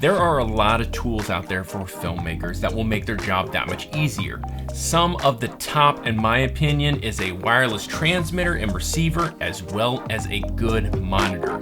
There are a lot of tools out there for filmmakers that will make their job that much easier. Some of the top, in my opinion, is a wireless transmitter and receiver, as well as a good monitor.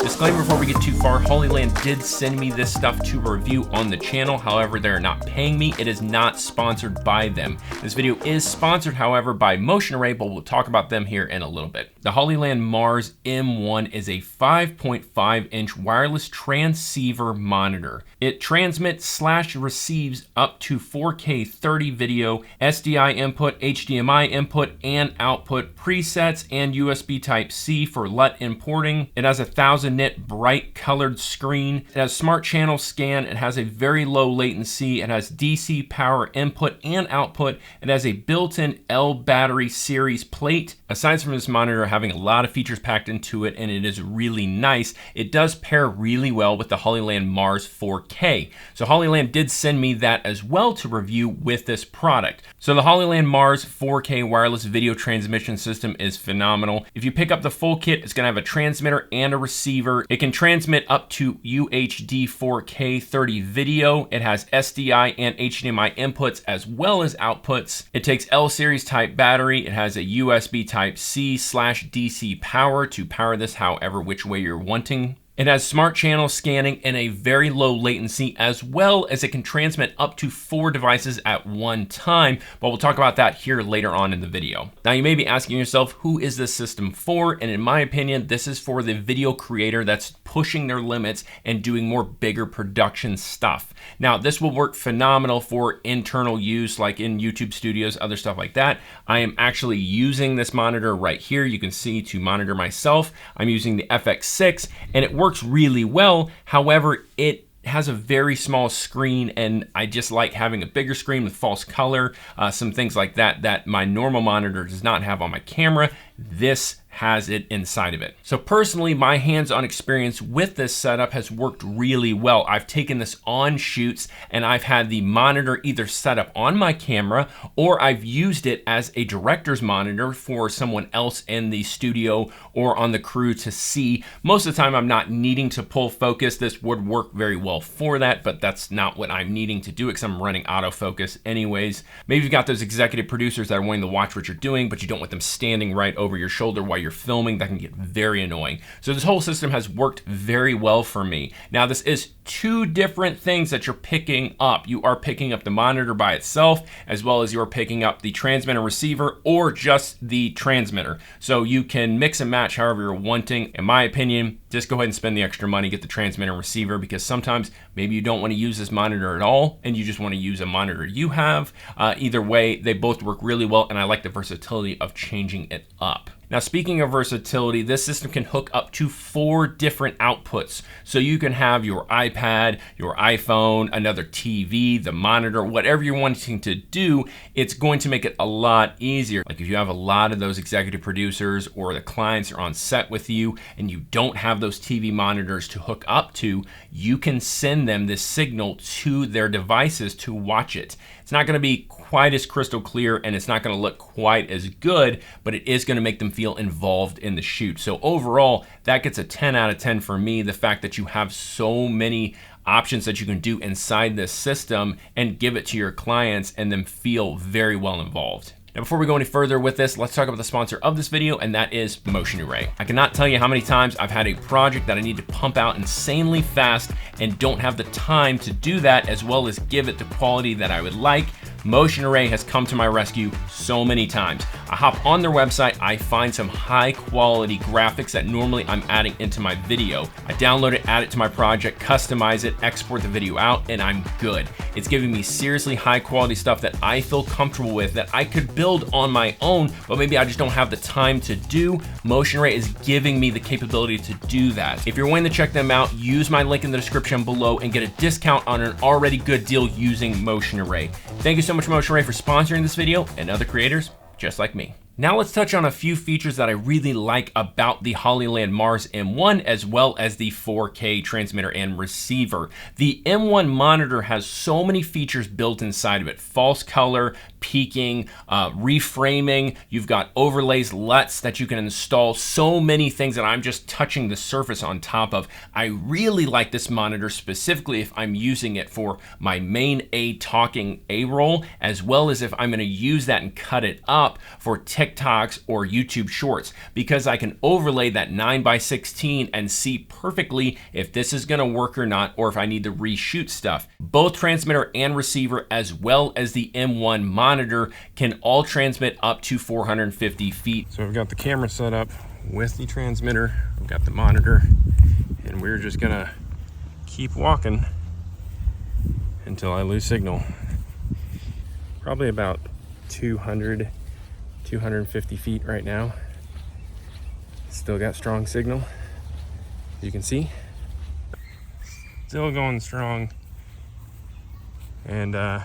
Disclaimer before we get too far, Hollyland did send me this stuff to review on the channel. However, they're not paying me. It is not sponsored by them. This video is sponsored, however, by Motion Array, but we'll talk about them here in a little bit. The Hollyland Mars M1 is a 5.5-inch wireless transceiver monitor. It transmits/receives up to 4K 30 video, SDI input, HDMI input and output, presets, and USB Type-C for LUT importing. It has a 1000 nit bright colored screen. It has smart channel scan. It has a very low latency. It has DC power input and output. It has a built-in L battery series plate. Aside from this monitor having a lot of features packed into it, and it is really nice, it does pair really well with the Hollyland Mars 4K. So Hollyland did send me that as well to review with this product. So the Hollyland Mars 4K wireless video transmission system is phenomenal. If you pick up the full kit, it's gonna have a transmitter and a receiver. It can transmit up to UHD 4K 30 video. It has SDI and HDMI inputs as well as outputs. It takes L series type battery. It has a USB Type-C/DC power to power this however which way you're wanting. It has smart channel scanning and a very low latency, as well as it can transmit up to 4 devices at one time, but we'll talk about that here later on in the video. Now you may be asking yourself, who is this system for? And in my opinion, this is for the video creator that's pushing their limits and doing more bigger production stuff. Now this will work phenomenal for internal use, like in YouTube studios, other stuff like that. I am actually using this monitor right here. You can see to monitor myself. I'm using the FX6 and it works really well. However, it has a very small screen and I just like having a bigger screen with false color, some things like that that my normal monitor does not have on my camera. This has it inside of it. So personally, my hands-on experience with this setup has worked really well. I've taken this on shoots and I've had the monitor either set up on my camera or I've used it as a director's monitor for someone else in the studio or on the crew to see. Most of the time I'm not needing to pull focus. This would work very well for that, but that's not what I'm needing to do because I'm running autofocus anyways. Maybe you've got those executive producers that are wanting to watch what you're doing, but you don't want them standing right over your shoulder while you're filming. That can get very annoying. So this whole system has worked very well for me. Now this is 2 different things that you're picking up. You are picking up the monitor by itself, as well as you're picking up the transmitter receiver or just the transmitter. So you can mix and match however you're wanting. In my opinion, just go ahead and spend the extra money, get the transmitter and receiver, because sometimes maybe you don't want to use this monitor at all and you just want to use a monitor you have. Either way, they both work really well and I like the versatility of changing it up. Now, speaking of versatility, this system can hook up to 4 different outputs. So you can have your iPad, your iPhone, another TV, the monitor, whatever you're wanting to do, it's going to make it a lot easier. Like if you have a lot of those executive producers or the clients are on set with you and you don't have those TV monitors to hook up to, you can send them this signal to their devices to watch it. It's not gonna be quite as crystal clear and it's not gonna look quite as good, but it is gonna make them feel involved in the shoot. So overall, that gets a 10 out of 10 for me. The fact that you have so many options that you can do inside this system and give it to your clients and then feel very well involved. Now, before we go any further with this, let's talk about the sponsor of this video, and that is Motion Array. I cannot tell you how many times I've had a project that I need to pump out insanely fast and don't have the time to do that, as well as give it the quality that I would like. Motion Array has come to my rescue so many times. I hop on their website, I find some high quality graphics that normally I'm adding into my video. I download it, add it to my project, customize it, export the video out, and I'm good. It's giving me seriously high quality stuff that I feel comfortable with, that I could build on my own, but maybe I just don't have the time to do. Motion Array is giving me the capability to do that. If you're wanting to check them out, use my link in the description below and get a discount on an already good deal using Motion Array. Thank you so much, Motion Array, for sponsoring this video and other creators just like me. Now let's touch on a few features that I really like about the Hollyland Mars M1, as well as the 4K transmitter and receiver. The M1 monitor has so many features built inside of it. False color, peaking, reframing. You've got overlays, LUTs that you can install. So many things that I'm just touching the surface on top of. I really like this monitor specifically if I'm using it for my main talking A-roll, as well as if I'm going to use that and cut it up for TikToks or YouTube Shorts, because I can overlay that 9:16 and see perfectly if this is going to work or not, or if I need to reshoot stuff. Both transmitter and receiver, as well as the M1 monitor, can all transmit up to 450 feet. So I've got the camera set up with the transmitter, I've got the monitor, and we're just gonna keep walking until I lose signal. Probably about 250 feet right now. Still got strong signal, you can see. Still going strong. And the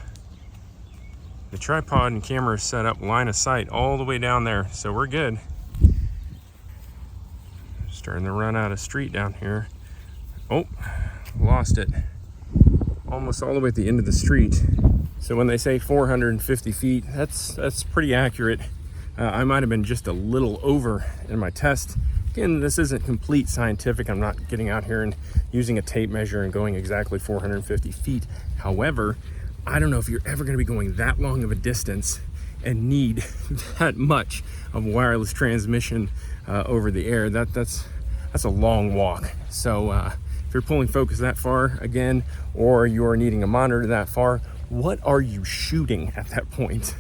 tripod and camera is set up line of sight all the way down there, so we're good. Starting to run out of street down here. Oh, lost it. Almost all the way at the end of the street. So when they say 450 feet, that's pretty accurate. I might have been just a little over in my test. Again, this isn't complete scientific. I'm not getting out here and using a tape measure and going exactly 450 feet. However, I don't know if you're ever going to be going that long of a distance and need that much of wireless transmission over the air. That's a long walk. So if you're pulling focus that far, again, or you're needing a monitor that far, what are you shooting at that point?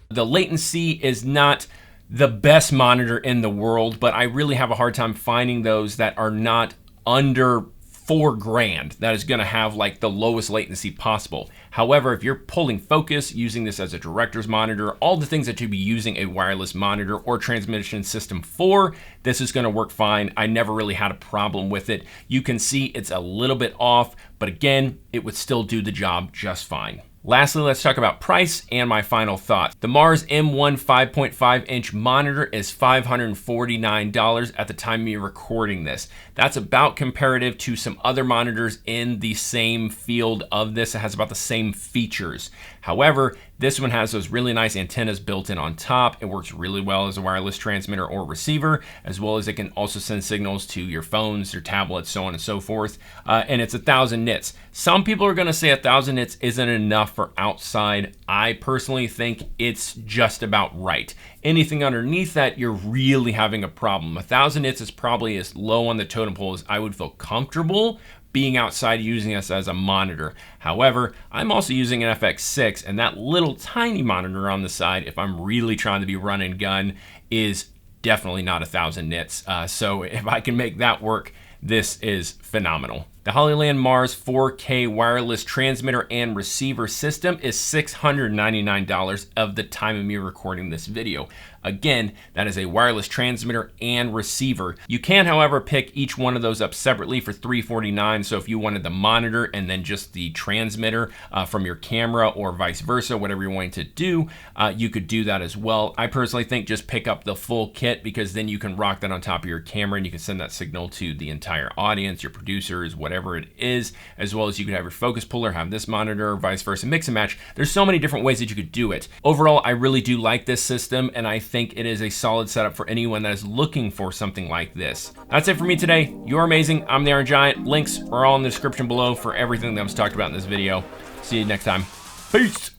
The Latency is not the best monitor in the world, but I really have a hard time finding those that are not under $4,000 that is going to have like the lowest latency possible. However, if you're pulling focus, using this as a director's monitor, all the things that you'd be using a wireless monitor or transmission system for, this is going to work fine. I never really had a problem with it. You can see it's a little bit off, but again, it would still do the job just fine. Lastly, let's talk about price and my final thoughts. The Mars M1 5.5-inch monitor is $549 at the time of me recording this. That's about comparative to some other monitors in the same field of this. It has about the same features. However, this one has those really nice antennas built in on top. It works really well as a wireless transmitter or receiver, as well as it can also send signals to your phones, your tablets, so on and so forth. And it's 1,000 nits. Some people are going to say 1,000 nits isn't enough for outside. I personally think it's just about right. Anything underneath that, you're really having a problem. 1,000 nits is probably as low on the totem pole as I would feel comfortable being outside using this as a monitor. However, I'm also using an FX6, and that little tiny monitor on the side, if I'm really trying to be run and gun, is definitely not 1,000 nits. So if I can make that work, this is phenomenal. The Hollyland Mars 4K wireless transmitter and receiver system is $699 of the time of me recording this video. Again, that is a wireless transmitter and receiver. You can, however, pick each one of those up separately for $349. So if you wanted the monitor and then just the transmitter from your camera or vice versa, whatever you're wanting to do, you could do that as well. I personally think just pick up the full kit, because then you can rock that on top of your camera and you can send that signal to the entire audience, your producers, whatever it is, as well as you could have your focus puller, have this monitor, vice versa, mix and match. There's so many different ways that you could do it. Overall, I really do like this system, and I think it is a solid setup for anyone that is looking for something like this. That's it for me today. You're amazing. I'm the Iron Giant. Links are all in the description below for everything that was talked about in this video. See you next time. Peace.